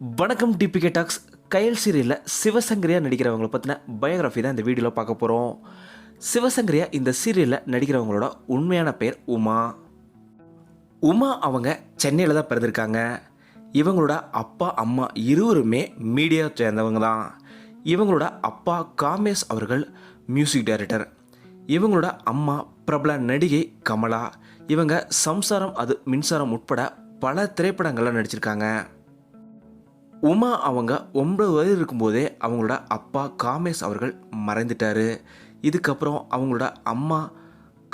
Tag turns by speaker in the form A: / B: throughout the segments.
A: வணக்கம் DPK tax. கயல் சீரியலில் சிவசங்கரியா நடிக்கிறவங்கள பற்றின பயோகிராஃபி தான் இந்த வீடியோவில் பார்க்க போகிறோம். சிவசங்கரியா இந்த சீரியலில் நடிக்கிறவங்களோட உண்மையான பேர் உமா. உமா அவங்க சென்னையில் தான் பிறந்திருக்காங்க. இவங்களோட அப்பா அம்மா இருவருமே மீடியா சேர்ந்தவங்க தான். இவங்களோட அப்பா காமேஷ் அவர்கள் மியூசிக் டைரக்டர். இவங்களோட அம்மா பிரபல நடிகை கமலா. இவங்க சம்சாரம் அது மின்சாரம் உட்பட பல திரைப்படங்களில் நடிச்சிருக்காங்க. உமா அவங்க 9 வயது இருக்கும்போதே அவங்களோட அப்பா காமேஷ் அவர்கள் மறைந்துட்டார். இதுக்கப்புறம் அவங்களோட அம்மா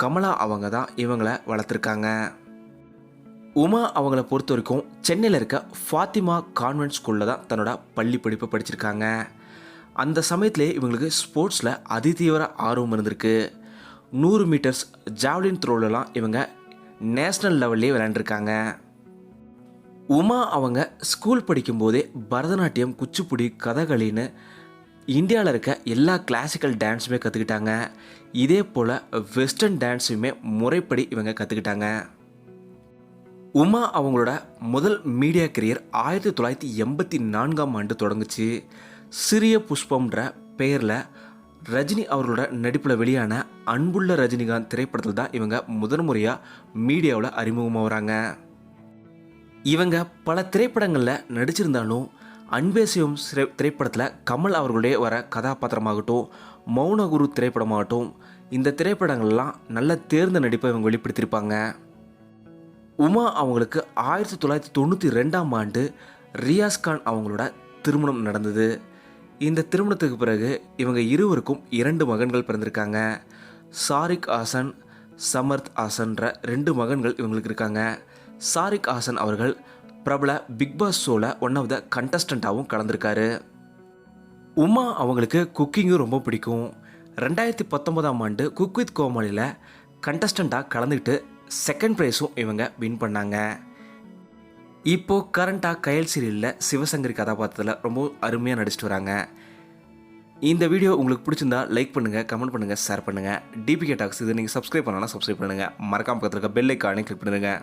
A: கமலா அவங்க தான் இவங்களை வளர்த்துருக்காங்க. உமா அவங்கள பொறுத்த வரைக்கும் சென்னையில் இருக்க ஃபாத்திமா கான்வென்ட் ஸ்கூலில் தான் தன்னோட பள்ளி படிப்பை படிச்சிருக்காங்க. அந்த சமயத்திலே இவங்களுக்கு ஸ்போர்ட்ஸில் அதிதீவிர ஆர்வம் இருந்திருக்கு. 100 மீட்டர்ஸ் ஜாவ்லின் த்ரோலலாம் இவங்க நேஷ்னல் லெவல்லே விளையாண்டுருக்காங்க. உமா அவங்க ஸ்கூல் படிக்கும்போதே பரதநாட்டியம், குச்சிப்புடி, கதகளின்னு இந்தியாவில் இருக்க எல்லா கிளாசிக்கல் டான்ஸுமே கற்றுக்கிட்டாங்க. இதே போல் வெஸ்டர்ன் டான்ஸுமே முறைப்படி இவங்க கற்றுக்கிட்டாங்க. உமா அவங்களோட முதல் மீடியா கரியர் 1984ஆம் ஆண்டு தொடங்குச்சு. சிறிய புஷ்பம்ன்ற பெயரில் ரஜினி அவர்களோட நடிப்பில் வெளியான அன்புள்ள ரஜினிகாந்த் திரைப்படத்தில் தான் இவங்க முதன் முறையாக மீடியாவில் அறிமுகமாகறாங்க. இவங்க பல திரைப்படங்களில் நடிச்சிருந்தாலும் அன்பே சிவம் திரைப்படத்தில் கமல் அவர்களுடைய வர கதாபாத்திரமாகட்டும், மௌனகுரு திரைப்படமாகட்டும், இந்த திரைப்படங்கள்லாம் நல்ல தேர்ந்த நடிப்பை இவங்க வெளிப்படுத்தியிருப்பாங்க. உமா அவங்களுக்கு 1992ஆம் ஆண்டு ரியாஸ்கான் அவங்களோட திருமணம் நடந்தது. இந்த திருமணத்துக்கு பிறகு இவங்க இருவருக்கும் 2 மகன்கள் பிறந்திருக்காங்க. சாரிக் ஹாசன், சமர்த் ஹாசன்ற 2 மகன்கள் இவங்களுக்கு இருக்காங்க. சாரிக் ஹாசன் அவர்கள் பிரபல பிக்பாஸ் ஷோவில் ஒன் ஆஃப் த கண்டஸ்டண்ட்டாகவும் கலந்துருக்காரு. உமா அவங்களுக்கு குக்கிங்கும் ரொம்ப பிடிக்கும். 2019ஆம் ஆண்டு குக் வித் கோமாளியில் கண்டஸ்டண்ட்டாக கலந்துக்கிட்டு செகண்ட் ப்ரைஸும் இவங்க வின் பண்ணாங்க. இப்போது கரண்ட்டாக கயல் சீரியலில் சிவசங்கரி கதாபாத்திரத்தில் ரொம்ப அருமையாக நடிச்சிட்டு வராங்க. இந்த வீடியோ உங்களுக்கு பிடிச்சிருந்தா லைக் பண்ணுங்கள், கமெண்ட் பண்ணுங்கள், ஷேர் பண்ணுங்கள். டிபிகே டாக்ஸ் இது நீங்கள் சப்ஸ்கிரைப் பண்ணலாம், சப்ஸ்கிரைப் பண்ணுங்கள். மறக்காம பக்கத்தில் இருக்க பெல் ஐக்கானை கிளிக் பண்ணுங்கள்.